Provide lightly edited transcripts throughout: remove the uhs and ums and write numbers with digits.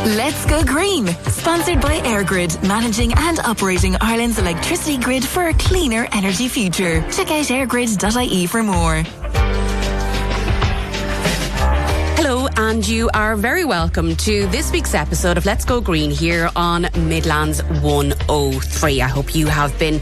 Let's Go Green, sponsored by EirGrid, managing and operating Ireland's electricity grid for a cleaner energy future. Check out airgrid.ie for more. Hello, and you are very welcome to this week's episode of Let's Go Green here on Midlands 103. I hope you have been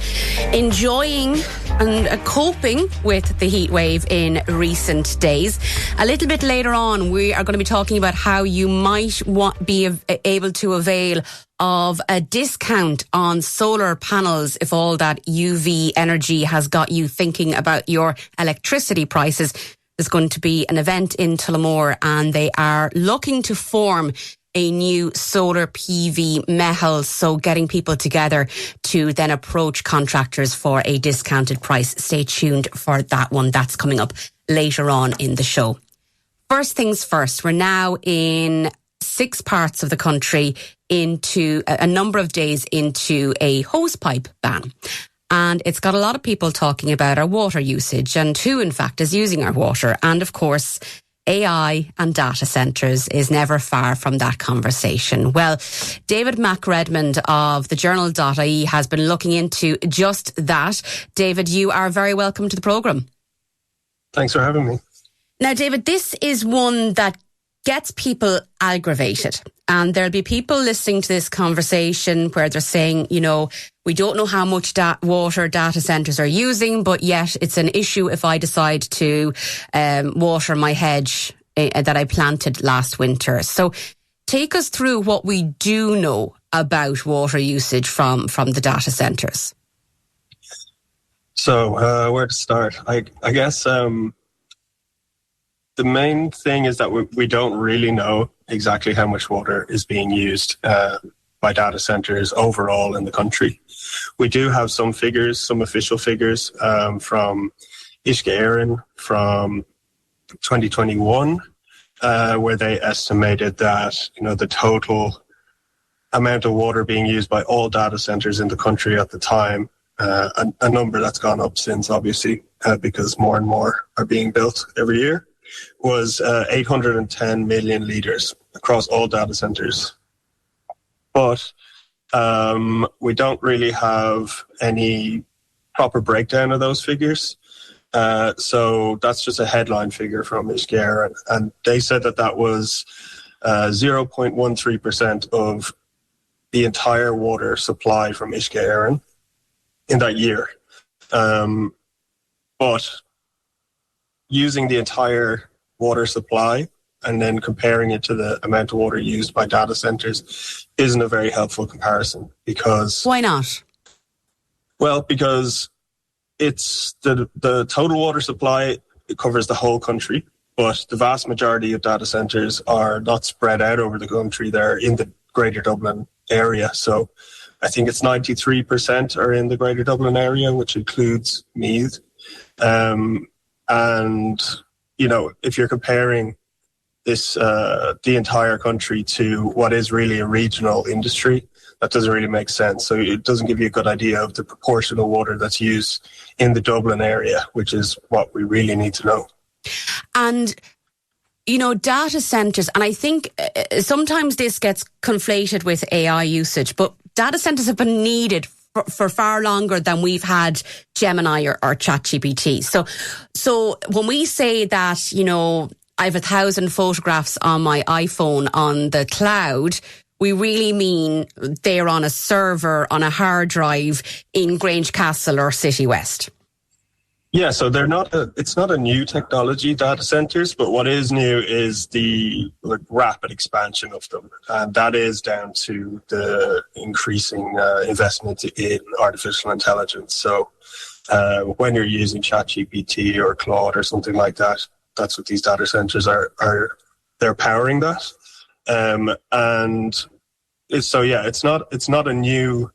enjoying and coping with the heat wave in recent days. A little bit later on, we are going to be talking about how you might be able to avail of a discount on solar panels if all that UV energy has got you thinking about your electricity prices. There's going to be an event in Tullamore, and they are looking to form a new solar PV Meitheal, so getting people together to then approach contractors for a discounted price. Stay tuned for that one. That's coming up later on in the show. First things first, we're now in 6 parts of the country into a number of days into a hosepipe ban. And it's got a lot of people talking about our water usage and who, in fact, is using our water. And, of course, AI and data centres is never far from that conversation. Well, David MacRedmond of TheJournal.ie has been looking into just that. David, you are very welcome to the programme. Thanks for having me. Now, David, this is one that gets people aggravated. And there'll be people listening to this conversation where they're saying, you know, we don't know how much water data centres are using, but yet it's an issue if I decide to water my hedge that I planted last winter. So take us through what we do know about water usage from the data centres. So where to start? I guess the main thing is that we don't really know exactly how much water is being used by data centres overall in the country. We do have some figures, some official figures from Uisce Éireann from 2021, where they estimated that, you know, the total amount of water being used by all data centres in the country at the time, a number that's gone up since, obviously, because more and more are being built every year, was 810 million litres across all data centres. But we don't really have any proper breakdown of those figures. So that's just a headline figure from Uisce Éireann. And they said that was 0.13% of the entire water supply from Uisce Éireann in that year. But using the entire water supply and then comparing it to the amount of water used by data centres isn't a very helpful comparison, because... Why not? Well, because it's the total water supply, it covers the whole country, but the vast majority of data centres are not spread out over the country. They're in the Greater Dublin area. So I think it's 93% are in the Greater Dublin area, which includes Meath. And, you know, if you're comparing this, the entire country to what is really a regional industry, that doesn't really make sense. So it doesn't give you a good idea of the proportion of water that's used in the Dublin area, which is what we really need to know. And, you know, data centres, and I think sometimes this gets conflated with AI usage, but data centres have been needed for far longer than we've had Gemini or ChatGPT. So when we say that, you know, I have 1,000 photographs on my iPhone on the cloud, we really mean they're on a server, on a hard drive in Grange Castle or City West. Yeah, so it's not a new technology, data centres, but what is new is the rapid expansion of them. And that is down to the increasing investment in artificial intelligence. So when you're using ChatGPT or Claude or something like that, that's what these data centres are they're powering that. And it's not a new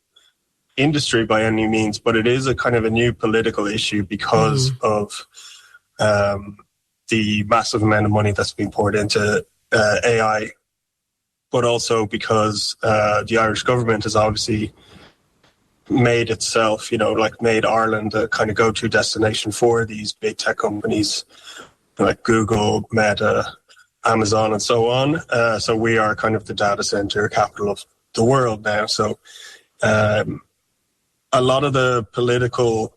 industry by any means, but it is a kind of a new political issue because of the massive amount of money that's being poured into AI, but also because the Irish government has obviously made itself, made Ireland a kind of go-to destination for these big tech companies like Google, Meta, Amazon and so on. So we are kind of the data center capital of the world now. So a lot of the political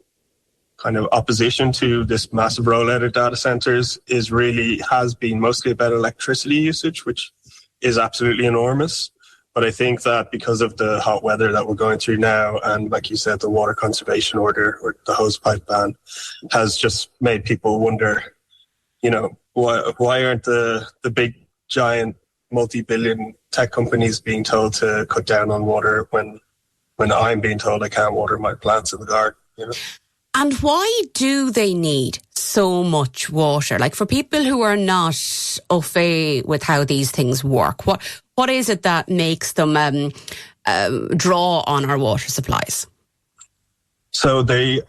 kind of opposition to this massive rollout of data centers has been mostly about electricity usage, which is absolutely enormous. But I think that because of the hot weather that we're going through now, and like you said, the water conservation order or the hosepipe ban has just made people wonder, why aren't the big giant multi-billion tech companies being told to cut down on water when I'm being told I can't water my plants in the garden, And why do they need so much water? Like, for people who are not au fait with how these things work, what is it that makes them draw on our water supplies? So the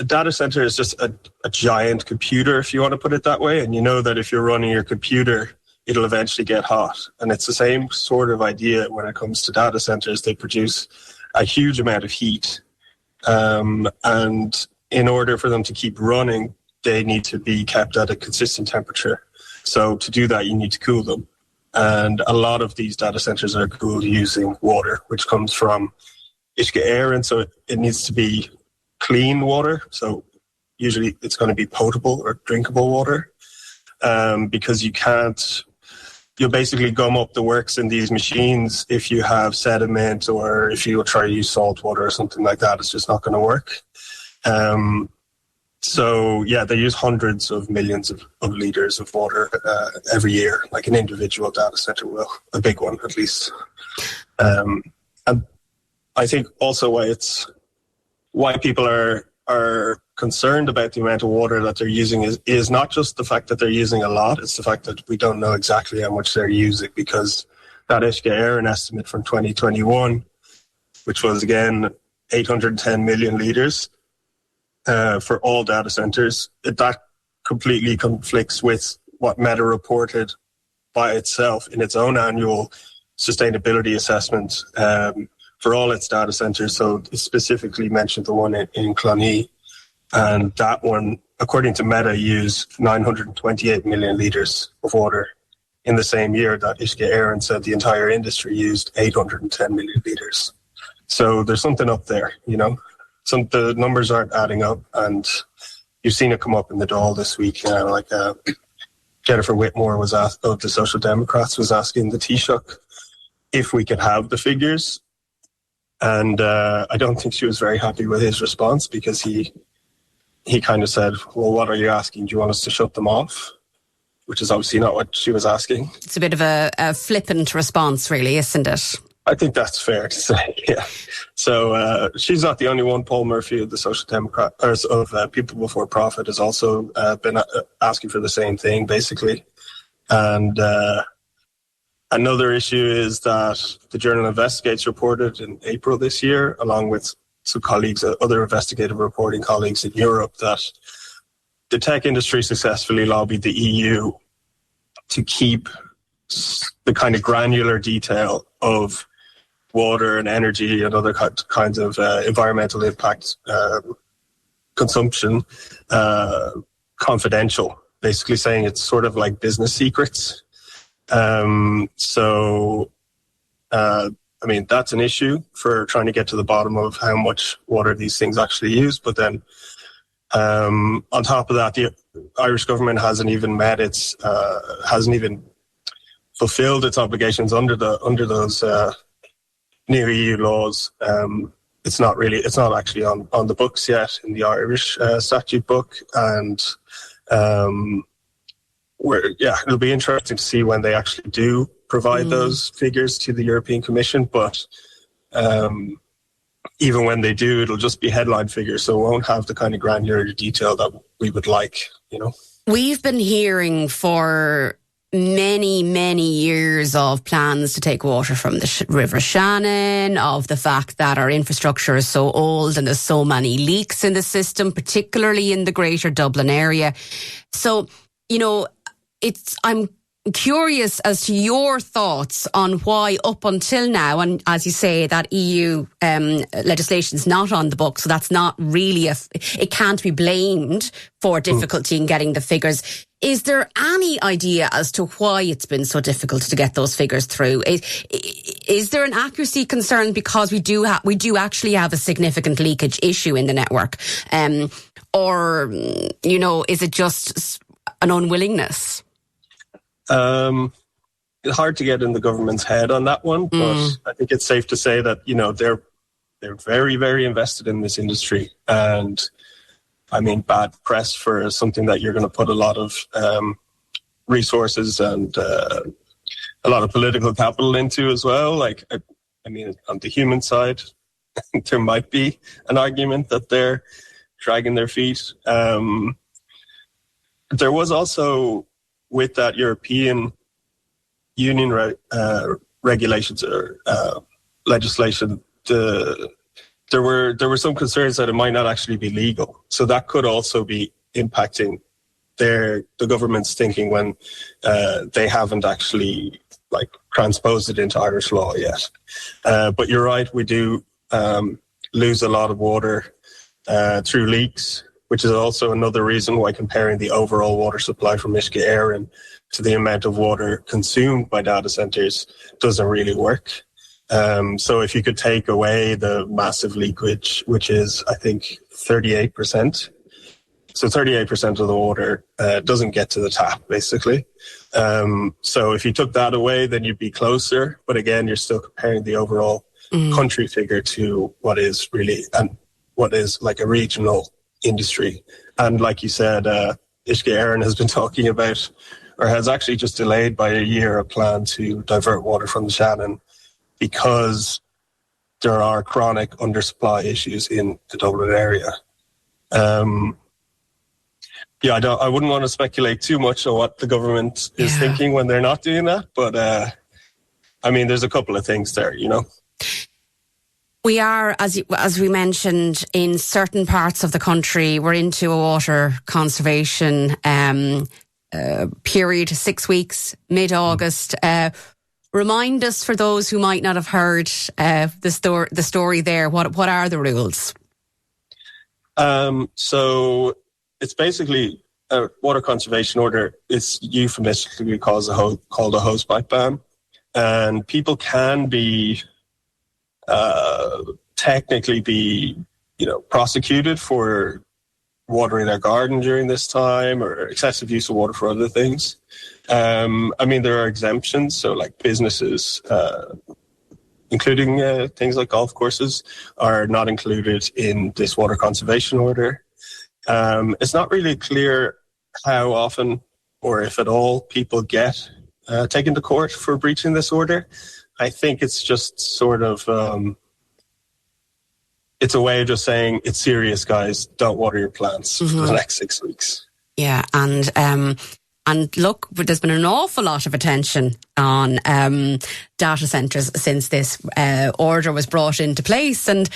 data center is just a giant computer, if you want to put it that way. And you know that if you're running your computer, it'll eventually get hot. And it's the same sort of idea when it comes to data centers. They produce a huge amount of heat. And in order for them to keep running, they need to be kept at a consistent temperature. So to do that, you need to cool them. And a lot of these data centers are cooled using water, which comes from Uisce Éireann, and so it needs to be clean water. So usually it's going to be potable or drinkable water, because you'll basically gum up the works in these machines if you have sediment, or if you try to use salt water or something like that. It's just not going to work. So yeah, they use hundreds of millions of litres of water every year, like an individual data centre will, a big one at least. And I think also why people are concerned about the amount of water that they're using is not just the fact that they're using a lot, it's the fact that we don't know exactly how much they're using, because that Uisce Éireann estimate from 2021, which was again 810 million litres for all data centres, that completely conflicts with what Meta reported by itself in its own annual sustainability assessment for all its data centres. So it specifically mentioned the one in Clonee. And that one, according to Meta, used 928 million litres of water in the same year that Uisce Éireann said the entire industry used 810 million litres. So there's something up there, the numbers aren't adding up, and you've seen it come up in the Dáil this week. Jennifer Whitmore of the Social Democrats was asking the Taoiseach if we could have the figures. And I don't think she was very happy with his response, because he kind of said, well, what are you asking? Do you want us to shut them off? Which is obviously not what she was asking. It's a bit of a flippant response, really, isn't it? I think that's fair to say, yeah. So she's not the only one. Paul Murphy of the Social Democrat, of People Before Profit, has also been asking for the same thing, basically. And another issue is that the Journal Investigates reported in April this year, along with some colleagues, other investigative reporting colleagues in Europe, that the tech industry successfully lobbied the EU to keep the kind of granular detail of water and energy and other kinds of environmental impact consumption confidential, basically saying it's sort of like business secrets. That's an issue for trying to get to the bottom of how much water these things actually use. But then on top of that, the Irish government hasn't even fulfilled its obligations under those new EU laws. It's not actually on the books yet in the Irish statute book, and it'll be interesting to see when they actually do provide those figures to the European Commission. But even when they do, it'll just be headline figures, so it won't have the kind of granular detail that we would like. We've been hearing for many, many years of plans to take water from the River Shannon, of the fact that our infrastructure is so old and there's so many leaks in the system, particularly in the greater Dublin area. So, I'm curious as to your thoughts on why up until now, and as you say, that EU legislation is not on the book, so that's not really it can't be blamed for difficulty in getting the figures. Is there any idea as to why it's been so difficult to get those figures through? Is there an accuracy concern because we do actually have a significant leakage issue in the network, or is it just an unwillingness? It's hard to get in the government's head on that one, but I think it's safe to say that they're very, very invested in this industry, and I mean, bad press for something that you're going to put a lot of resources and a lot of political capital into as well. Like, I mean, on the human side, there might be an argument that they're dragging their feet. There was also, with that European Union regulations or legislation, there were some concerns that it might not actually be legal. So that could also be impacting the government's thinking when they haven't actually transposed it into Irish law yet. But you're right, we do lose a lot of water through leaks, which is also another reason why comparing the overall water supply from Uisce Éireann to the amount of water consumed by data centres doesn't really work. So if you could take away the massive leakage, which is, I think, 38%. So 38% of the water doesn't get to the tap, basically. So if you took that away, then you'd be closer. But again, you're still comparing the overall country figure to what is really what is like a regional industry. And like you said, Uisce Éireann has been talking about, or has actually just delayed by a year, a plan to divert water from the Shannon, because there are chronic undersupply issues in the Dublin area. I wouldn't want to speculate too much on what the government is thinking when they're not doing that. But, I mean, there's a couple of things there, We are, as we mentioned, in certain parts of the country, we're into a water conservation period, 6 weeks, mid-August. Remind us, for those who might not have heard the story there, what are the rules? So it's basically a water conservation order. It's euphemistically called a hosepipe ban, and people can be technically be prosecuted for watering their garden during this time, or excessive use of water for other things. I mean, there are exemptions, so like businesses, including things like golf courses, are not included in this water conservation order. It's not really clear how often, or if at all, people get taken to court for breaching this order. I think it's just sort of, it's a way of just saying, it's serious, guys, don't water your plants for the next 6 weeks. Yeah, and look, there's been an awful lot of attention on data centres since this order was brought into place. And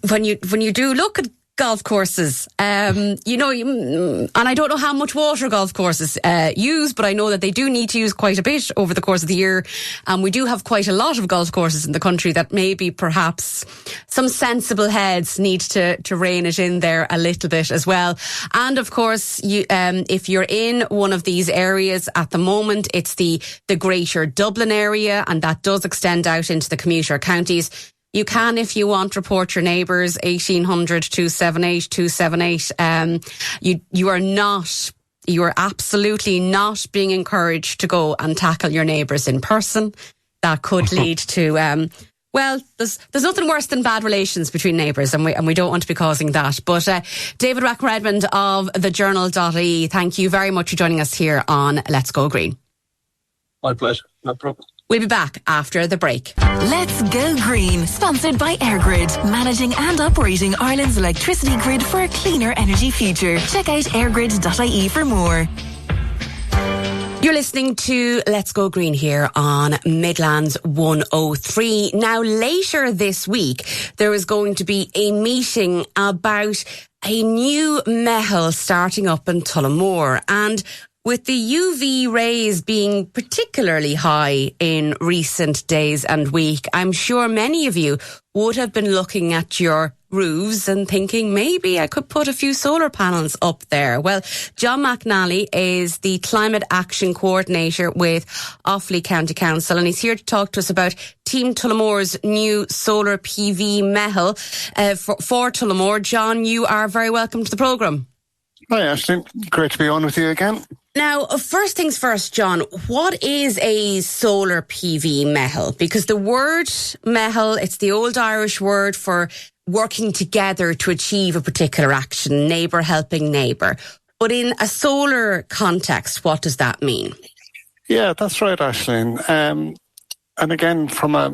when you do look at golf courses, and I don't know how much water golf courses use, but I know that they do need to use quite a bit over the course of the year. And we do have quite a lot of golf courses in the country that maybe perhaps some sensible heads need to rein it in there a little bit as well. And of course, if you're in one of these areas at the moment, it's the greater Dublin area, and that does extend out into the commuter counties. You can, if you want, report your neighbours, 1800 278 278. You are absolutely not being encouraged to go and tackle your neighbours in person. That could lead to, there's nothing worse than bad relations between neighbours, and we don't want to be causing that. But David MacRedmond of TheJournal.ie, thank you very much for joining us here on Let's Go Green. My pleasure, no problem. We'll be back after the break. Let's Go Green, sponsored by EirGrid, managing and operating Ireland's electricity grid for a cleaner energy future. Check out airgrid.ie for more. You're listening to Let's Go Green here on Midlands 103. Now, later this week, there is going to be a meeting about a new Meitheal starting up in Tullamore. And with the UV rays being particularly high in recent days and week, I'm sure many of you would have been looking at your roofs and thinking maybe I could put a few solar panels up there. Well, John McNally is the Climate Action Coordinator with Offaly County Council, and he's here to talk to us about Team Tullamore's new solar PV Meitheal for Tullamore. John, you are very welcome to the programme. Hi, Ashley. Great to be on with you again. Now, first things first, John, what is a solar PV Meitheal? Because the word Meitheal, it's the old Irish word for working together to achieve a particular action, neighbour helping neighbour. But in a solar context, what does that mean? Yeah, that's right, Aisling. And again, from a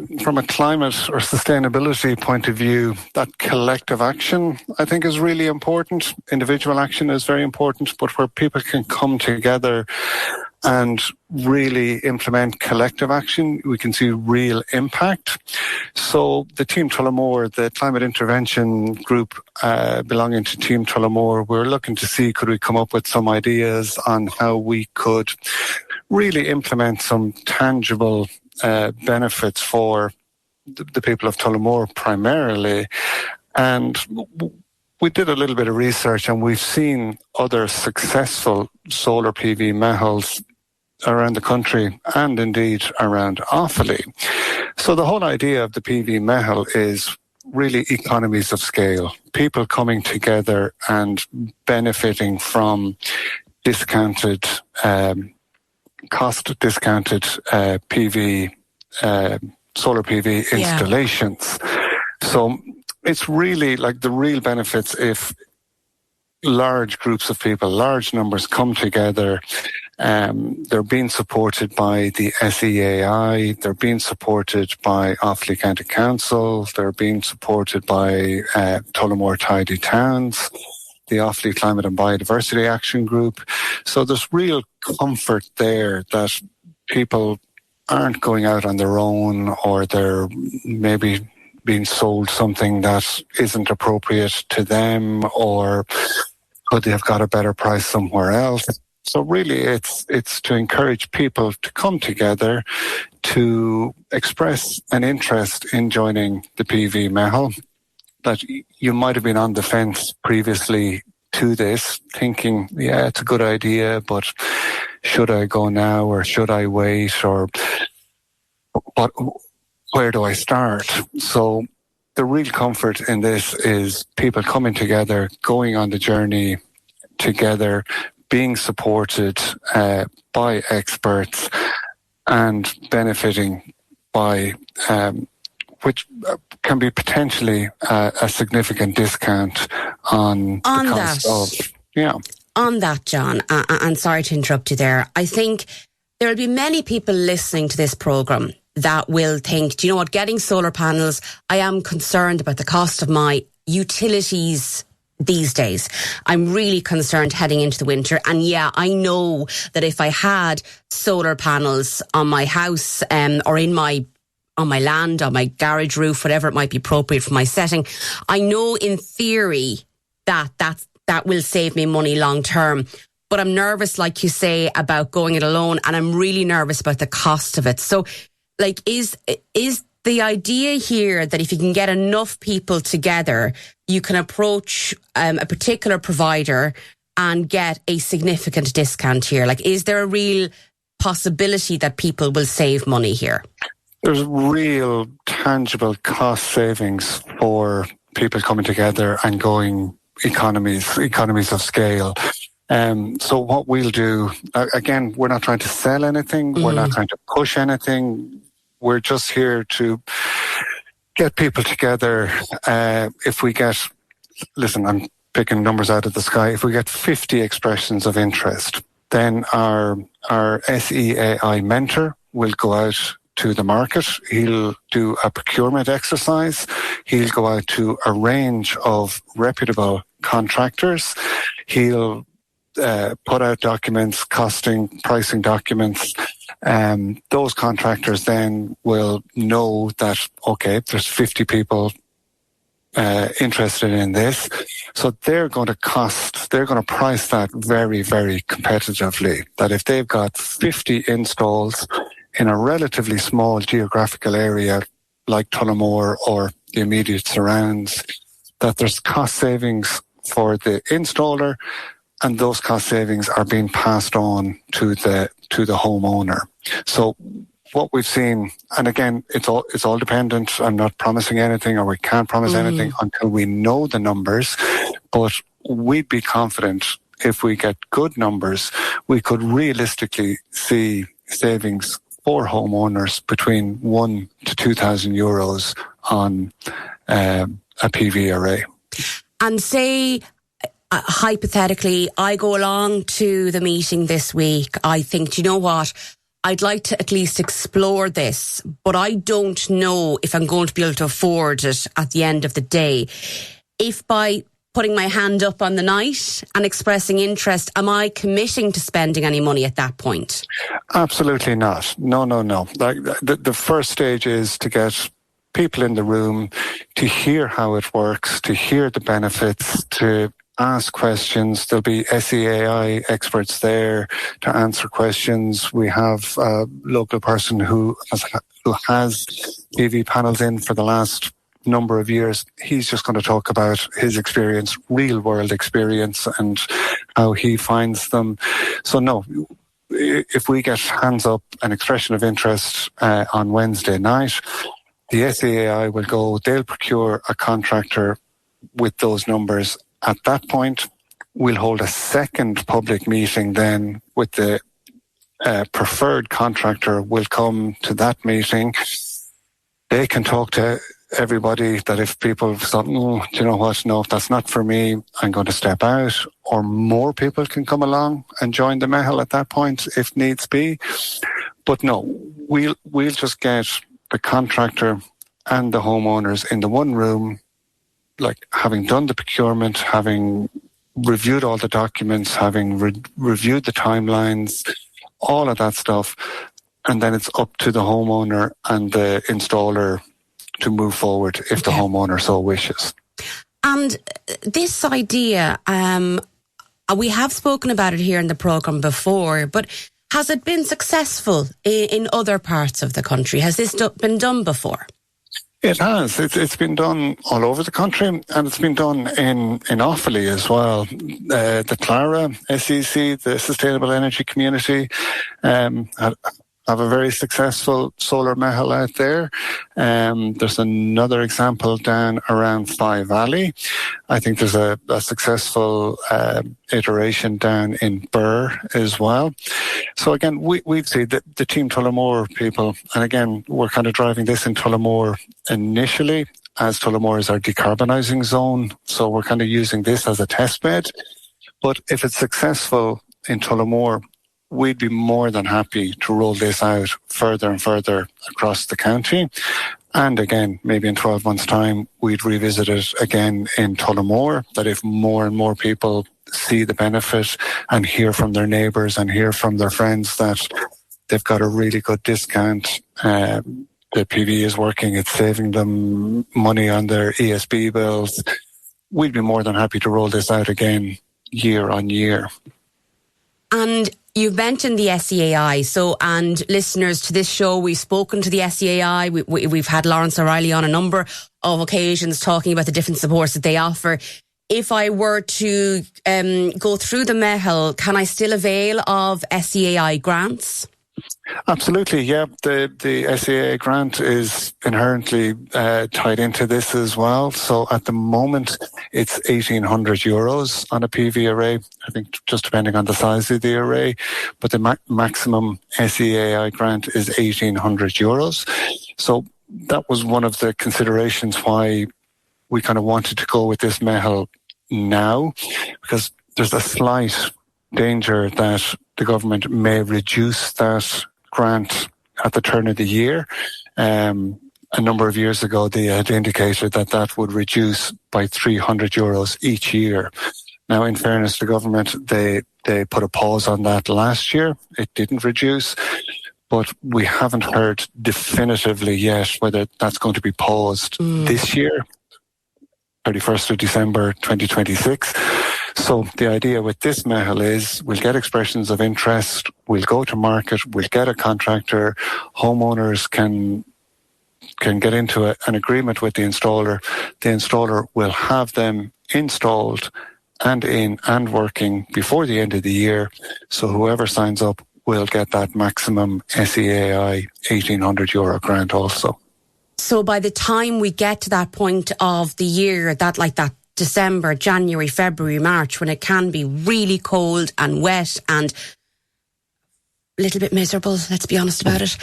climate or sustainability point of view, that collective action, I think, is really important. Individual action is very important, but where people can come together and really implement collective action, we can see real impact. So the Team Tullamore, the climate intervention group belonging to Team Tullamore, we're looking to see could we come up with some ideas on how we could really implement some tangible benefits for the people of Tullamore primarily. And we did a little bit of research, and we've seen other successful solar PV Meitheals around the country and indeed around Offaly. So the whole idea of the PV Meitheal is really economies of scale, people coming together and benefiting from discounted cost discounted PV, solar PV installations. So it's really like the real benefits if large groups of people, large numbers come together. They're being supported by the SEAI, they're being supported by Offaly County Council, they're being supported by Tullamore Tidy Towns, the Offaly Climate and Biodiversity Action Group. So there's real comfort there that people aren't going out on their own, or they're maybe being sold something that isn't appropriate to them, or could they have got a better price somewhere else. So really it's to encourage people to come together to express an interest in joining the PV Meitheal. That you might have been on the fence previously to this, thinking, yeah, it's a good idea, but should I go now or should I wait, or where do I start? So the real comfort in this is people coming together, going on the journey together, being supported by experts and benefiting by which can be potentially a significant discount on the cost of. Yeah. On that, John, and sorry to interrupt you there, I think there will be many people listening to this programme that will think, do you know what, getting solar panels, I am concerned about the cost of my utilities these days. I'm really concerned heading into the winter. And yeah, I know that if I had solar panels on my house or on my land, on my garage roof, whatever it might be appropriate for my setting, I know in theory that will save me money long term. But I'm nervous, like you say, about going it alone, and I'm really nervous about the cost of it. So, like, is the idea here that if you can get enough people together, you can approach a particular provider and get a significant discount here? Like, is there a real possibility that people will save money here? There's real tangible cost savings for people coming together and going economies of scale. So what we'll do, again, we're not trying to sell anything. We're not trying to push anything. We're just here to get people together. If we get, listen, I'm picking numbers out of the sky. If we get 50 expressions of interest, then our SEAI mentor will go out to the market. He'll do a procurement exercise. He'll go out to a range of reputable contractors. He'll put out documents, pricing documents. Those contractors then will know that, okay, there's 50 people interested in this. So they're going to price that very, very competitively. That if they've got 50 installs in a relatively small geographical area like Tullamore or the immediate surrounds, that there's cost savings for the installer, and those cost savings are being passed on to the homeowner. So what we've seen, and again, it's all dependent. I'm not promising anything, or we can't promise anything until we know the numbers. But we'd be confident if we get good numbers, we could realistically see savings for homeowners between €1,000 to €2,000 on a PV array. And say, hypothetically, I go along to the meeting this week. I think, do you know what? I'd like to at least explore this, but I don't know if I'm going to be able to afford it at the end of the day. If by putting my hand up on the night and expressing interest, am I committing to spending any money at that point? Absolutely not. No. Like the first stage is to get people in the room, to hear how it works, to hear the benefits, to ask questions. There'll be SEAI experts there to answer questions. We have a local person who has PV panels in for the last number of years. He's just going to talk about his experience, real world experience, and how he finds them. So no, if we get hands up, an expression of interest on Wednesday night, the SEAI will go, they'll procure a contractor with those numbers. At that point, we'll hold a second public meeting then with the preferred contractor will come to that meeting. They can talk to everybody that if people thought, do you know what, no, that's not for me, I'm going to step out, or more people can come along and join the Meitheal at that point if needs be. But no, we'll just get the contractor and the homeowners in the one room, like having done the procurement, having reviewed all the documents, having reviewed the timelines, all of that stuff. And then it's up to the homeowner and the installer to move forward if the homeowner so wishes. And this idea, we have spoken about it here in the programme before, but has it been successful in other parts of the country? Has this been done before? It has. It's been done all over the country, and it's been done in Offaly as well. The Clara SEC, the Sustainable Energy Community, have a very successful solar Meitheal out there. There's another example down around Five Valley. I think there's a successful iteration down in Birr as well. So again, we've seen the Team Tullamore people, and again, we're kind of driving this in Tullamore initially, as Tullamore is our decarbonising zone. So we're kind of using this as a test bed. But if it's successful in Tullamore, we'd be more than happy to roll this out further and further across the county. And again, maybe in 12 months' time, we'd revisit it again in Tullamore, that if more and more people see the benefit and hear from their neighbours and hear from their friends that they've got a really good discount, the PV is working, it's saving them money on their ESB bills, we'd be more than happy to roll this out again year on year. And you've mentioned the SEAI. So, and listeners to this show, we've spoken to the SEAI. We've had Lawrence O'Reilly on a number of occasions talking about the different supports that they offer. If I were to go through the Meitheal, can I still avail of SEAI grants? Absolutely, yeah. The SEAI grant is inherently tied into this as well. So at the moment, it's €1,800 on a PV array, I think just depending on the size of the array. But the maximum SEAI grant is €1,800. So that was one of the considerations why we kind of wanted to go with this Meitheal now, because there's a slight danger that the government may reduce that grant at the turn of the year. A number of years ago, they had indicated that would reduce by €300 each year. Now, in fairness to government, they put a pause on that last year. It didn't reduce, but we haven't heard definitively yet whether that's going to be paused this year. 31st of December 2026. So the idea with this Meitheal is we'll get expressions of interest, we'll go to market, we'll get a contractor, homeowners can get into an agreement with the installer. The installer will have them installed and in and working before the end of the year. So whoever signs up will get that maximum SEAI €1,800 grant also. So by the time we get to that point of the year, that December, January, February, March, when it can be really cold and wet and a little bit miserable, let's be honest about it,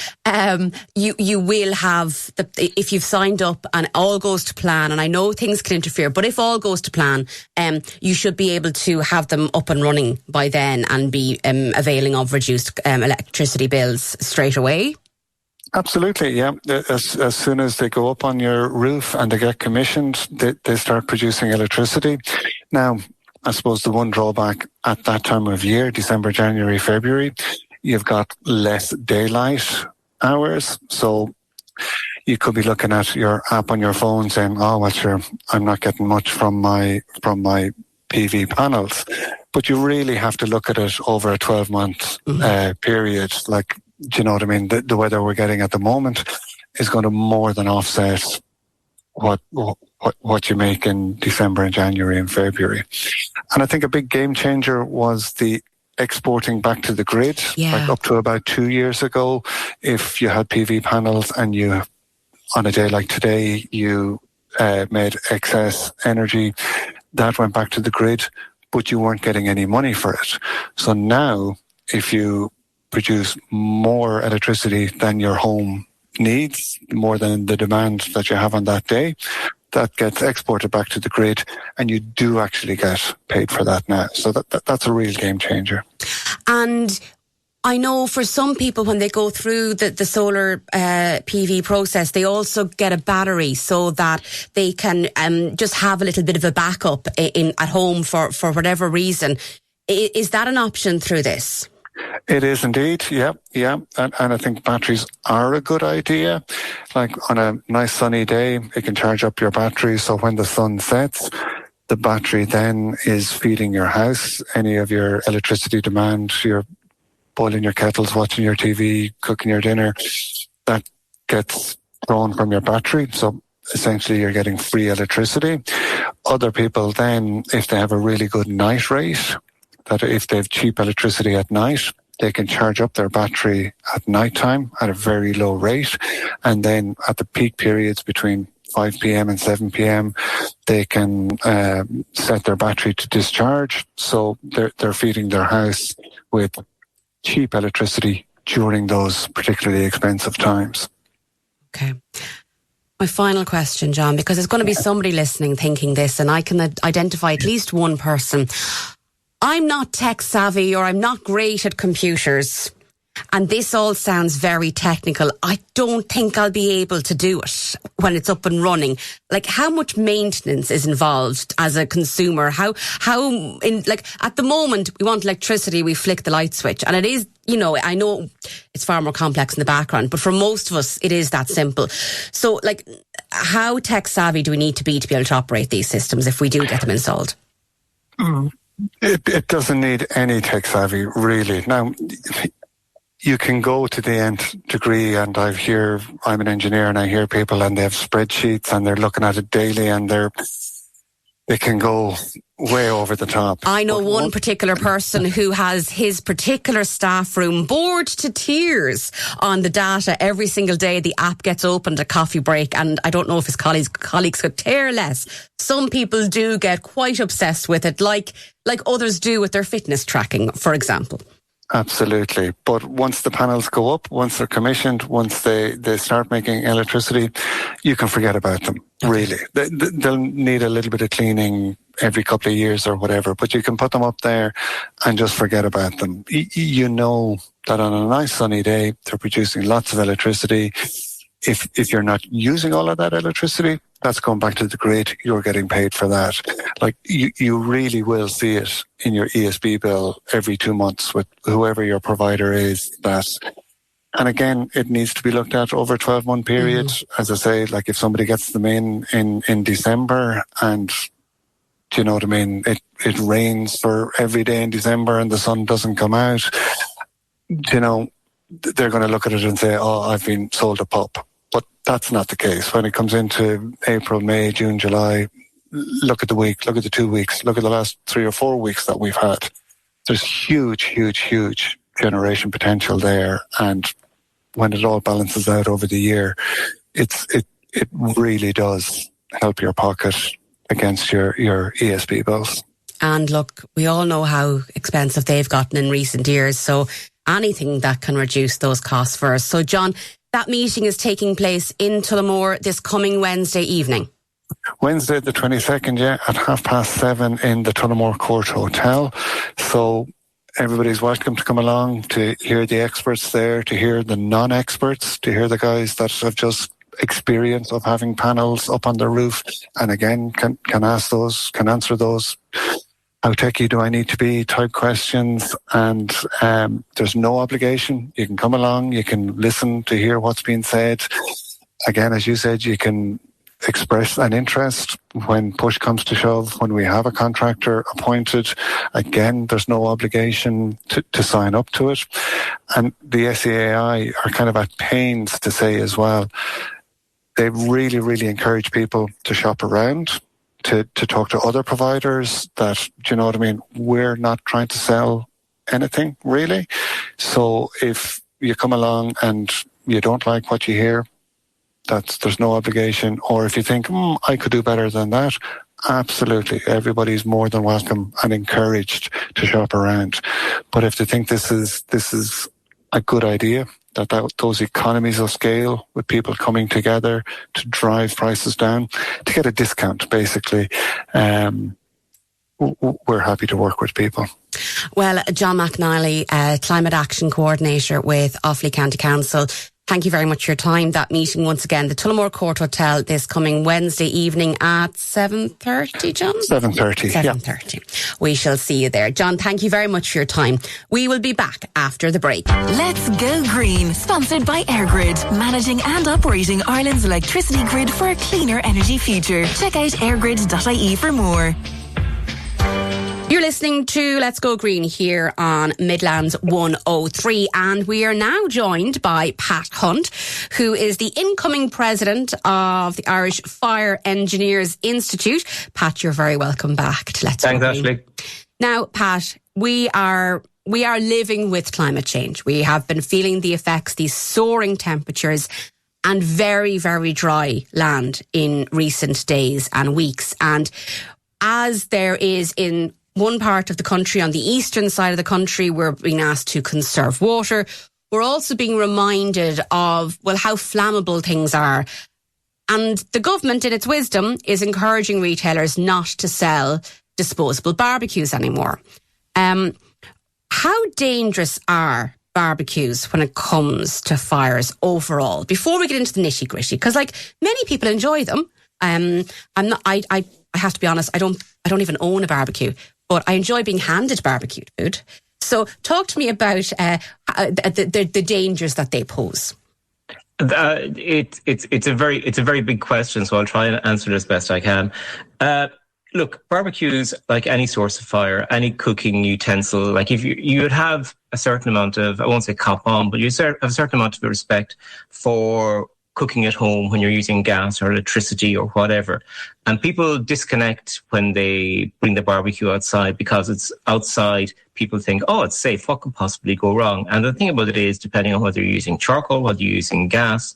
you will have, if you've signed up and all goes to plan, and I know things can interfere, but if all goes to plan, you should be able to have them up and running by then and be availing of reduced electricity bills straight away. Absolutely, yeah. As soon as they go up on your roof and they get commissioned, they start producing electricity. Now, I suppose the one drawback at that time of year, December, January, February, you've got less daylight hours. So you could be looking at your app on your phone saying, I'm not getting much from my PV panels. But you really have to look at it over a 12-month period. Like, do you know what I mean? The weather we're getting at the moment is going to more than offset what you make in December and January and February. And I think a big game changer was the exporting back to the grid. Like up to about 2 years ago, if you had PV panels and you, on a day like today, you made excess energy, that went back to the grid, but you weren't getting any money for it. So now, if you produce more electricity than your home needs, more than the demand that you have on that day, that gets exported back to the grid, and you do actually get paid for that now. So that's a real game changer. And I know for some people, when they go through the solar PV process, they also get a battery so that they can just have a little bit of a backup at home for whatever reason. Is that an option through this? It is indeed, yeah. And I think batteries are a good idea. Like on a nice sunny day, it can charge up your battery. So when the sun sets, the battery then is feeding your house. Any of your electricity demand, you're boiling your kettles, watching your TV, cooking your dinner, that gets drawn from your battery. So essentially you're getting free electricity. Other people then, if they have a really good night rate, that if they have cheap electricity at night, they can charge up their battery at night time at a very low rate. And then at the peak periods between 5 p.m. and 7 p.m., they can set their battery to discharge. So they're feeding their house with cheap electricity during those particularly expensive times. Okay. My final question, John, because there's going to be somebody listening thinking this, and I can identify at least one person. I'm not tech savvy, or I'm not great at computers, and this all sounds very technical. I don't think I'll be able to do it when it's up and running. Like, how much maintenance is involved as a consumer? At the moment, we want electricity, we flick the light switch, and it is, I know it's far more complex in the background, but for most of us, it is that simple. So, how tech savvy do we need to be able to operate these systems if we do get them installed? It doesn't need any tech savvy, really. Now, you can go to the nth degree, and I'm an engineer, and I hear people and they have spreadsheets and they're looking at it daily, and they can go way over the top. I know one particular person who has his particular staff room bored to tears on the data every single day. The app gets opened at coffee break, and I don't know if his colleagues could care less. Some people do get quite obsessed with it, like others do with their fitness tracking, for example. Absolutely. But once the panels go up, once they're commissioned, once they start making electricity, you can forget about them, really. They'll need a little bit of cleaning every couple of years or whatever, but you can put them up there and just forget about them. You know that on a nice sunny day, they're producing lots of electricity. If you're not using all of that electricity, that's going back to the grid. You're getting paid for that. You really will see it in your ESB bill every 2 months with whoever your provider is, that And again, it needs to be looked at over a 12-month period. Mm-hmm. As I say, like if somebody gets them in December and, do you know what I mean, it rains for every day in December and the sun doesn't come out, you know, they're going to look at it and say, oh, I've been sold a pup. But that's not the case. When it comes into April, May, June, July, look at the week, look at the 2 weeks, look at the last 3 or 4 weeks that we've had. There's huge generation potential there. And when it all balances out over the year, it really does help your pocket against your ESB bills. And look, we all know how expensive they've gotten in recent years. So anything that can reduce those costs for us. So John, that meeting is taking place in Tullamore this coming Wednesday evening. Wednesday the 22nd, at 7:30 in the Tullamore Court Hotel. So everybody's welcome to come along to hear the experts there, to hear the non-experts, to hear the guys that have just experience of having panels up on their roof, and again can answer those how techie do I need to be type questions. And there's no obligation. You can come along, you can listen to hear what's being said. Again, as you said, you can express an interest when push comes to shove, when we have a contractor appointed. Again, there's no obligation to sign up to it. And the SEAI are kind of at pains to say as well, they really encourage people to shop around, to talk to other providers that, do you know what I mean? We're not trying to sell anything, really. So if you come along and you don't like what you hear, there's no obligation. Or if you think, I could do better than that, absolutely. Everybody's more than welcome and encouraged to shop around. But if they think this is a good idea, that those economies of scale with people coming together to drive prices down, to get a discount, basically, we're happy to work with people. Well, John McNally, Climate Action Coordinator with Offaly County Council, thank you very much for your time. That meeting, once again, the Tullamore Court Hotel this coming Wednesday evening at 7:30, John? 7:30, 7:30. Yeah. We shall see you there. John, thank you very much for your time. We will be back after the break. Let's Go Green, sponsored by EirGrid, managing and operating Ireland's electricity grid for a cleaner energy future. Check out airgrid.ie for more. You're listening to Let's Go Green here on Midlands 103, and we are now joined by Pat Hunt, who is the incoming president of the Irish Fire Engineers Institute. Pat, you're very welcome back to Let's Go Green. Thanks, Ashley. Now, Pat, we are living with climate change. We have been feeling the effects, these soaring temperatures and very, very dry land in recent days and weeks. And as there is in one part of the country, on the eastern side of the country, we're being asked to conserve water. We're also being reminded of, how flammable things are. And the government, in its wisdom, is encouraging retailers not to sell disposable barbecues anymore. How dangerous are barbecues when it comes to fires overall? Before we get into the nitty gritty, because many people enjoy them. I have to be honest, I don't even own a barbecue, but I enjoy being handed barbecued food. So talk to me about the dangers that they pose. It's a very big question, so I'll try and answer it as best I can. Look, barbecues, like any source of fire, any cooking utensil, if you would have a certain amount of, I won't say cop on, but you have a certain amount of respect for cooking at home when you're using gas or electricity or whatever. And people disconnect when they bring the barbecue outside because it's outside. People think, it's safe. What could possibly go wrong? And the thing about it is, depending on whether you're using charcoal, whether you're using gas,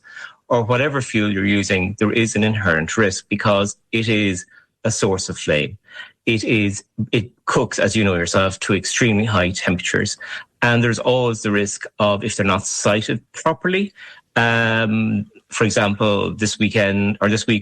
or whatever fuel you're using, there is an inherent risk because it is a source of flame. It cooks, as you know yourself, to extremely high temperatures. And there's always the risk of, if they're not sited properly, for example, this week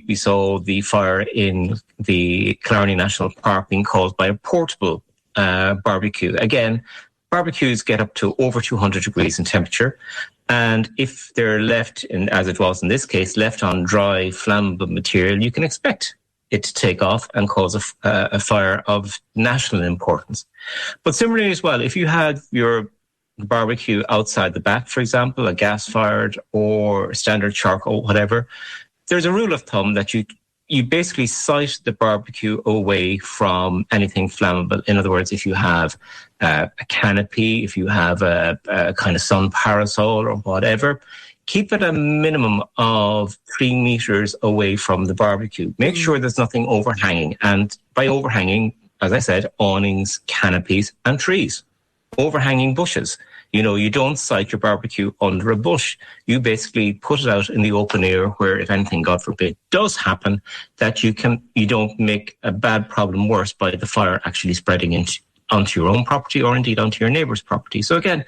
we saw the fire in the Killarney National Park being caused by a portable barbecue. Again, barbecues get up to over 200 degrees in temperature. And if they're left, as it was in this case, left on dry, flammable material, you can expect it to take off and cause a fire of national importance. But similarly as well, if you had your barbecue outside the back, for example, a gas-fired or standard charcoal, whatever, there's a rule of thumb that you basically site the barbecue away from anything flammable. In other words, if you have a canopy, if you have a kind of sun parasol or whatever, keep it a minimum of 3 meters away from the barbecue. Make sure there's nothing overhanging. And by overhanging, as I said, awnings, canopies, and trees. Overhanging bushes. You don't site your barbecue under a bush. You basically put it out in the open air where, if anything, God forbid, does happen, that you don't make a bad problem worse by the fire actually spreading onto your own property or indeed onto your neighbour's property. So again,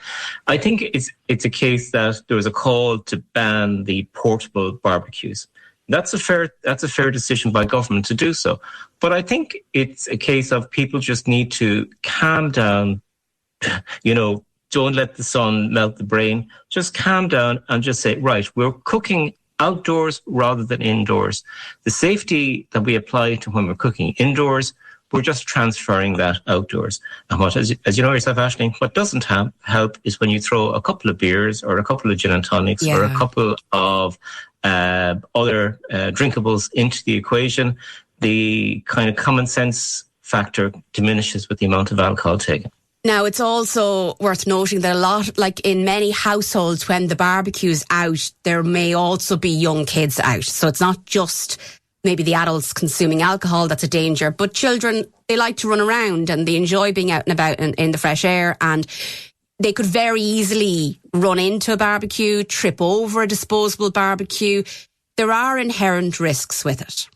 I think it's a case that there was a call to ban the portable barbecues. That's a fair decision by government to do so. But I think it's a case of people just need to calm down, don't let the sun melt the brain. Just calm down and just say, right, we're cooking outdoors rather than indoors. The safety that we apply to when we're cooking indoors, we're just transferring that outdoors. And what, as you know yourself, Aisling, what doesn't help is when you throw a couple of beers or a couple of gin and tonics or a couple of other drinkables into the equation. The kind of common sense factor diminishes with the amount of alcohol taken. Now, it's also worth noting that a lot, like in many households, when the barbecue's out, there may also be young kids out. So it's not just maybe the adults consuming alcohol that's a danger, but children, they like to run around and they enjoy being out and about in the fresh air, and they could very easily run into a barbecue, trip over a disposable barbecue. There are inherent risks with it.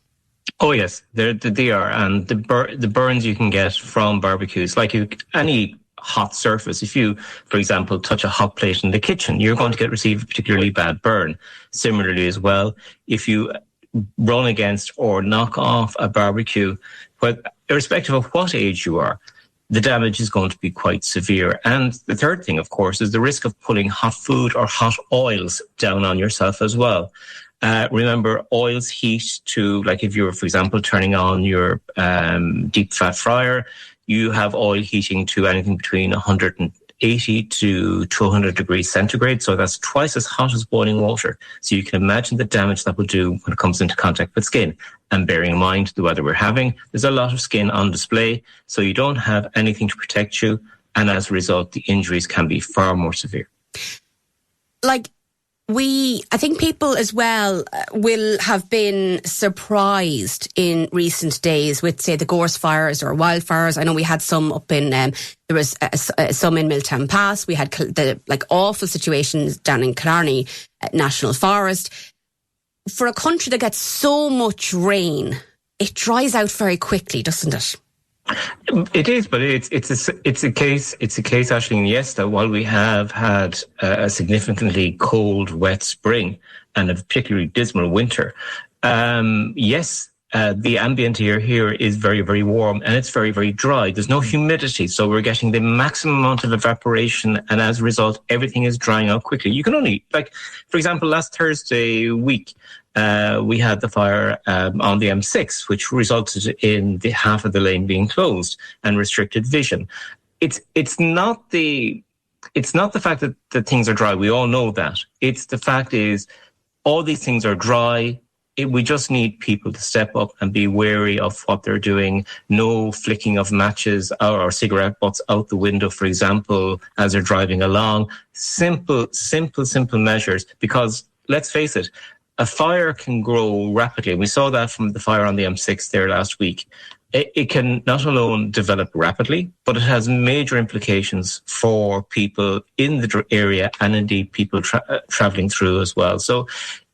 Oh yes, they are, and the burns you can get from barbecues, like any hot surface. If you, for example, touch a hot plate in the kitchen, you're going to receive a particularly bad burn. Similarly, as well, if you run against or knock off a barbecue, but irrespective of what age you are, the damage is going to be quite severe. And the third thing, of course, is the risk of putting hot food or hot oils down on yourself as well. Remember, oils heat to, like if you're, for example, turning on your deep fat fryer, you have oil heating to anything between 180 to 200 degrees centigrade. So that's twice as hot as boiling water. So you can imagine the damage that will do when it comes into contact with skin. And bearing in mind the weather we're having, there's a lot of skin on display. So you don't have anything to protect you. And as a result, the injuries can be far more severe. I think people as well will have been surprised in recent days with, say, the gorse fires or wildfires. I know we had some up in, there was some in Milltown Pass. We had the awful situations down in Killarney National Forest. For a country that gets so much rain, it dries out very quickly, doesn't it? It is, but it's a case actually, yes, that while we have had a significantly cold, wet spring and a particularly dismal winter, the ambient air here is very, very warm and it's very, very dry. There's no humidity, so we're getting the maximum amount of evaporation, and as a result, everything is drying out quickly. You can only, for example, last Thursday week, we had the fire on the M6, which resulted in the half of the lane being closed and restricted vision. It's not the fact that things are dry. We all know that. It's the fact is all these things are dry. We just need people to step up and be wary of what they're doing. No flicking of matches or cigarette butts out the window, for example, as they're driving along. Simple measures, because let's face it, a fire can grow rapidly. We saw that from the fire on the M6 there last week. It can not alone develop rapidly, but it has major implications for people in the area and indeed people travelling through as well. So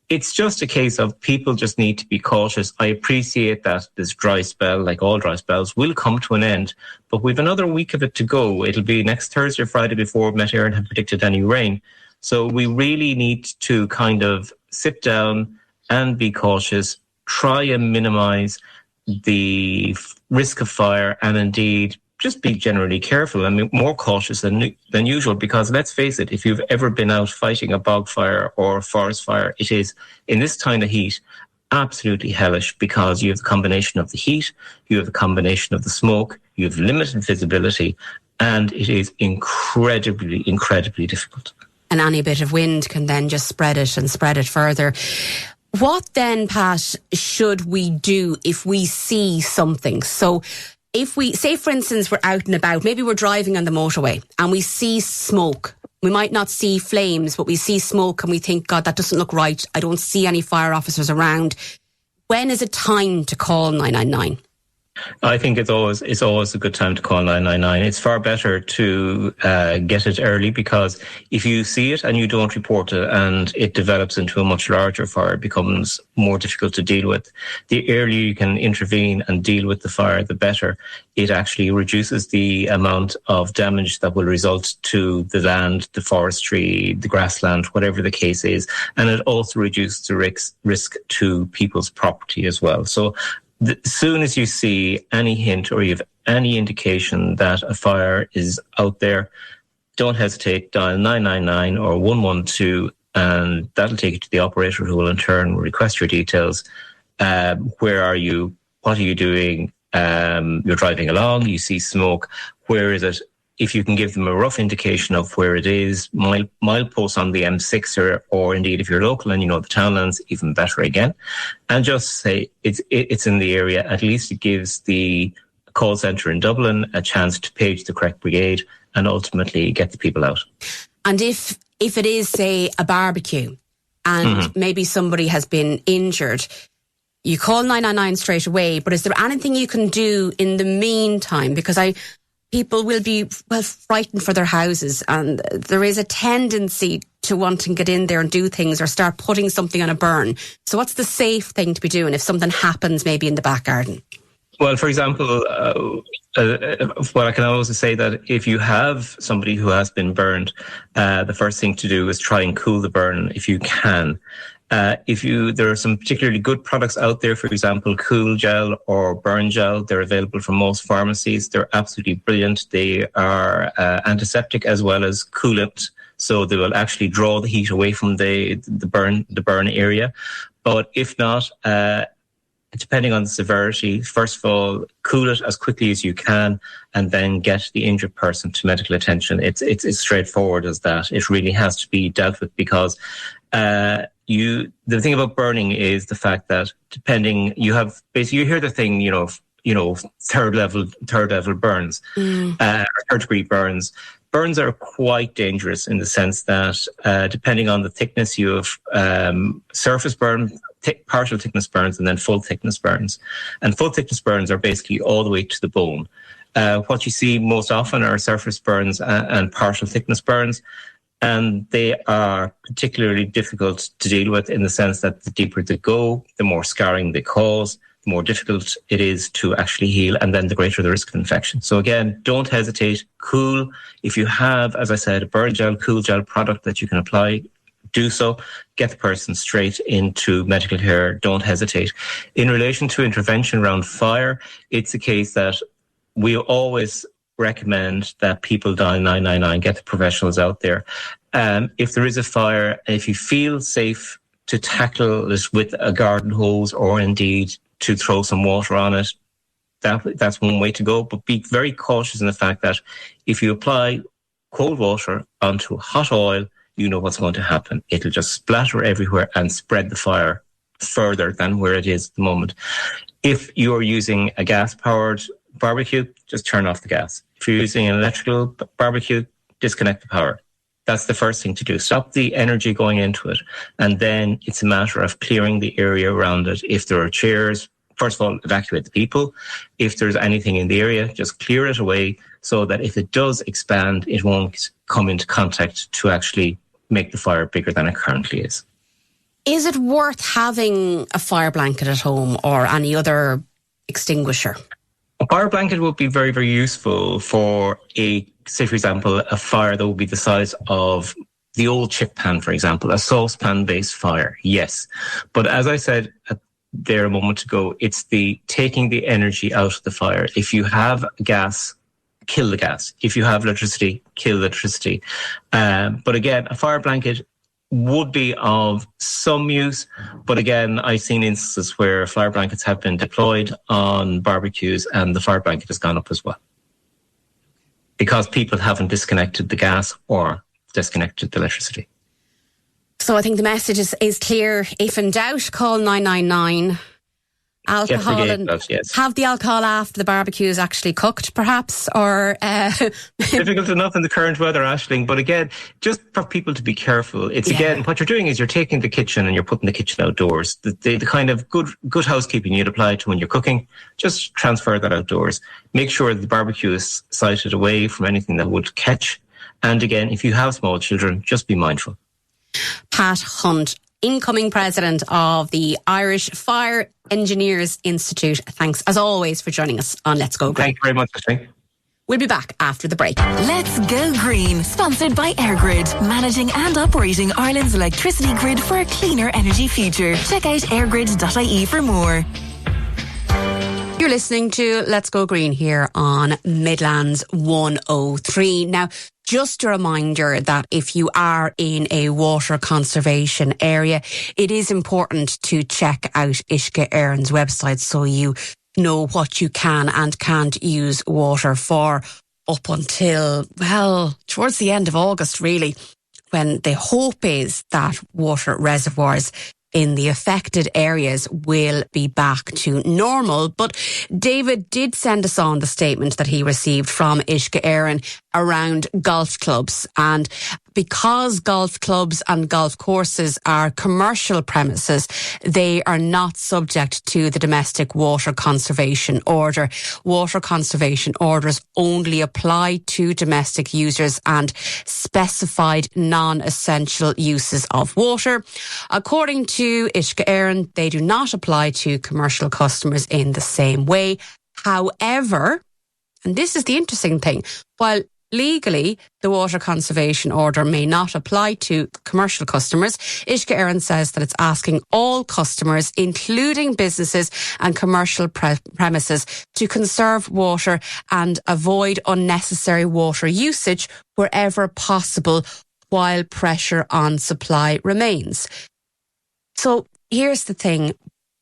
it's just a case of people just need to be cautious. I appreciate that this dry spell, like all dry spells, will come to an end, but we've another week of it to go. It'll be next Thursday or Friday before Met Éireann have predicted any rain. So we really need to kind of sit down and be cautious, try and minimise the risk of fire, and indeed just be generally careful and more cautious than usual, because let's face it, if you've ever been out fighting a bog fire or a forest fire, it is, in this kind of heat, absolutely hellish, because you have the combination of the heat, you have the combination of the smoke, you have limited visibility, And it is incredibly, incredibly difficult. And any bit of wind can then just spread it further. What then, Pat, should we do if we see something? So if we, say for instance, we're out and about, maybe we're driving on the motorway and we see smoke. We might not see flames, but we see smoke and we think, God, that doesn't look right. I don't see any fire officers around. When is it time to call 999? I think it's always a good time to call 999. It's far better to get it early, because if you see it and you don't report it and it develops into a much larger fire, it becomes more difficult to deal with. The earlier you can intervene and deal with the fire, the better. It actually reduces the amount of damage that will result to the land, the forestry, the grassland, whatever the case is. And it also reduces the risk to people's property as well. So as soon as you see any hint or you have any indication that a fire is out there, don't hesitate, dial 999 or 112, and that'll take you to the operator, who will in turn request your details. Where are you? What are you doing? You're driving along, you see smoke. Where is it? If you can give them a rough indication of where it is, mileposts on the M6, or indeed if you're local and you know the townlands, even better again. And just say it's in the area. At least it gives the call centre in Dublin a chance to page the correct brigade and ultimately get the people out. And if it is, say, a barbecue and maybe somebody has been injured, you call 999 straight away, but is there anything you can do in the meantime? Because people will be, frightened for their houses, and there is a tendency to want to get in there and do things or start putting something on a burn. So what's the safe thing to be doing if something happens maybe in the back garden? Well, for example, I can also say that if you have somebody who has been burned, the first thing to do is try and cool the burn if you can. There are some particularly good products out there, for example, Cool Gel or Burn Gel. They're available from most pharmacies. They're absolutely brilliant. They are antiseptic as well as coolant, so they will actually draw the heat away from the burn area. But if not, depending on the severity, first of all, cool it as quickly as you can and then get the injured person to medical attention. It's straightforward as that. It really has to be dealt with, because the thing about burning is the fact that you hear the thing, third level burns, third degree burns. Burns are quite dangerous in the sense that depending on the thickness, you have surface burn, partial thickness burns, and then full thickness burns. And full thickness burns are basically all the way to the bone. What you see most often are surface burns and partial thickness burns. And they are particularly difficult to deal with in the sense that the deeper they go, the more scarring they cause, the more difficult it is to actually heal, and then the greater the risk of infection. So again, don't hesitate. Cool. If you have, as I said, a Burn Gel, Cool Gel product that you can apply, do so. Get the person straight into medical care. Don't hesitate. In relation to intervention around fire, it's a case that we always recommend that people dial 999, get the professionals out there. If there is a fire, if you feel safe to tackle it with a garden hose or indeed to throw some water on it, that's one way to go. But be very cautious in the fact that if you apply cold water onto hot oil, you know what's going to happen. It'll just splatter everywhere and spread the fire further than where it is at the moment. If you're using a gas-powered barbecue, just turn off the gas. If you're using an electrical barbecue, disconnect the power. That's the first thing to do. Stop the energy going into it. And then it's a matter of clearing the area around it. If there are chairs, first of all, evacuate the people. If there's anything in the area, just clear it away so that if it does expand, it won't come into contact to actually make the fire bigger than it currently is. Is it worth having a fire blanket at home or any other extinguisher? A fire blanket would be very, very useful for say for example, a fire that would be the size of the old chip pan, for example, a saucepan-based fire, yes. But as I said there a moment ago, it's the taking the energy out of the fire. If you have gas, kill the gas. If you have electricity, kill electricity. But again, a fire blanket would be of some use, but again, I've seen instances where fire blankets have been deployed on barbecues and the fire blanket has gone up as well. because people haven't disconnected the gas or disconnected the electricity. So I think the message is clear. If in doubt, call 999. Alcohol and yes. Have the alcohol after the barbecue is actually cooked, perhaps, or difficult enough in the current weather, Aisling. But again, just for people to be careful, it's again what you're doing is you're taking the kitchen and you're putting the kitchen outdoors. The kind of good housekeeping you'd apply to when you're cooking, just transfer that outdoors. Make sure the barbecue is sited away from anything that would catch. And again, if you have small children, just be mindful. Pat Hunt, incoming president of the Irish Fire Engineers Institute. Thanks, as always, for joining us on Let's Go Green. Thank you very much, Aisling. We'll be back after the break. Let's Go Green, sponsored by EirGrid, managing and operating Ireland's electricity grid for a cleaner energy future. Check out airgrid.ie for more. You're listening to Let's Go Green here on Midlands 103. Now, just a reminder that if you are in a water conservation area, it is important to check out Uisce Éireann's website so you know what you can and can't use water for up until, well, towards the end of August, really, when the hope is that water reservoirs in the affected areas will be back to normal. But David did send us on the statement that he received from Uisce Éireann around golf clubs. And because golf clubs and golf courses are commercial premises, they are not subject to the domestic water conservation order. Water conservation orders only apply to domestic users and specified non-essential uses of water. According to Uisce Éireann, they do not apply to commercial customers in the same way. However, and this is the interesting thing, while legally, the water conservation order may not apply to commercial customers, Uisce Éireann says that it's asking all customers, including businesses and commercial premises, to conserve water and avoid unnecessary water usage wherever possible while pressure on supply remains. So here's the thing.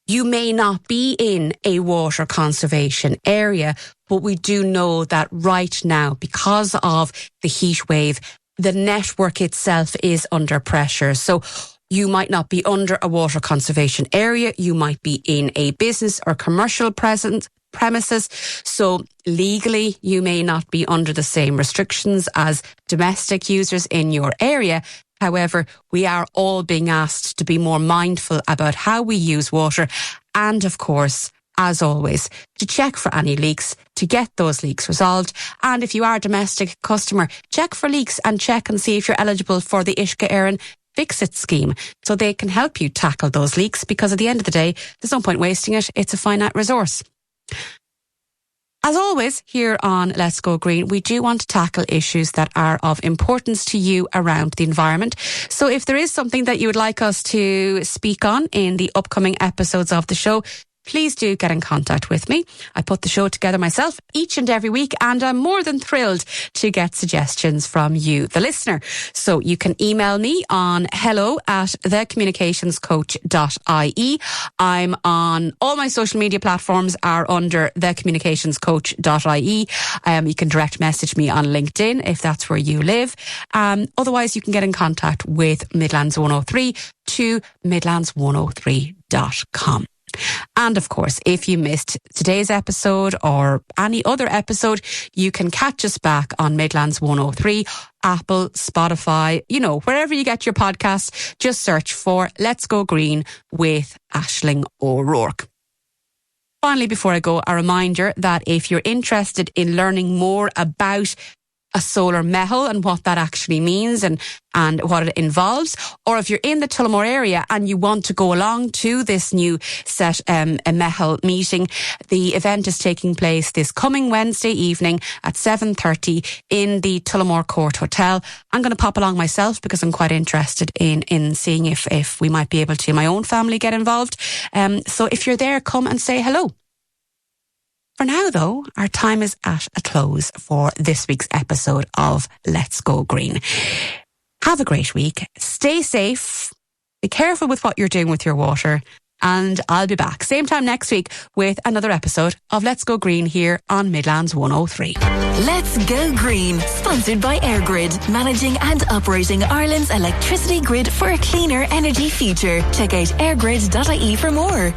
You may not be in a water conservation area, but we do know that right now, because of the heat wave, the network itself is under pressure. So you might not be under a water conservation area. You might be in a business or commercial premises. So legally, you may not be under the same restrictions as domestic users in your area. However, we are all being asked to be more mindful about how we use water and, of course, as always, to check for any leaks, to get those leaks resolved. And if you are a domestic customer, check for leaks and check and see if you're eligible for the Uisce Éireann Fix-It scheme so they can help you tackle those leaks, because at the end of the day, there's no point wasting it. It's a finite resource. As always, here on Let's Go Green, we do want to tackle issues that are of importance to you around the environment. So if there is something that you would like us to speak on in the upcoming episodes of the show, please do get in contact with me. I put the show together myself each and every week, and I'm more than thrilled to get suggestions from you, the listener. So you can email me on hello@thecommunicationscoach.ie. I'm on all my social media platforms are under thecommunicationscoach.ie. You can direct message me on LinkedIn if that's where you live. Otherwise, you can get in contact with Midlands 103 to midlands103.com. And of course, if you missed today's episode or any other episode, you can catch us back on Midlands 103, Apple, Spotify, wherever you get your podcasts. Just search for Let's Go Green with Aisling O'Rourke. Finally, before I go, a reminder that if you're interested in learning more about a solar meitheal and what that actually means and what it involves, or if you're in the Tullamore area and you want to go along to this new set a meitheal meeting, the event is taking place this coming Wednesday evening at 7:30 in the Tullamore Court Hotel. I'm going to pop along myself because I'm quite interested in seeing if we might be able to, my own family, get involved. So if you're there, come and say hello. For now, though, our time is at a close for this week's episode of Let's Go Green. Have a great week. Stay safe. Be careful with what you're doing with your water. and I'll be back same time next week with another episode of Let's Go Green here on Midlands 103. Let's Go Green, sponsored by EirGrid, managing and operating Ireland's electricity grid for a cleaner energy future. Check out airgrid.ie for more.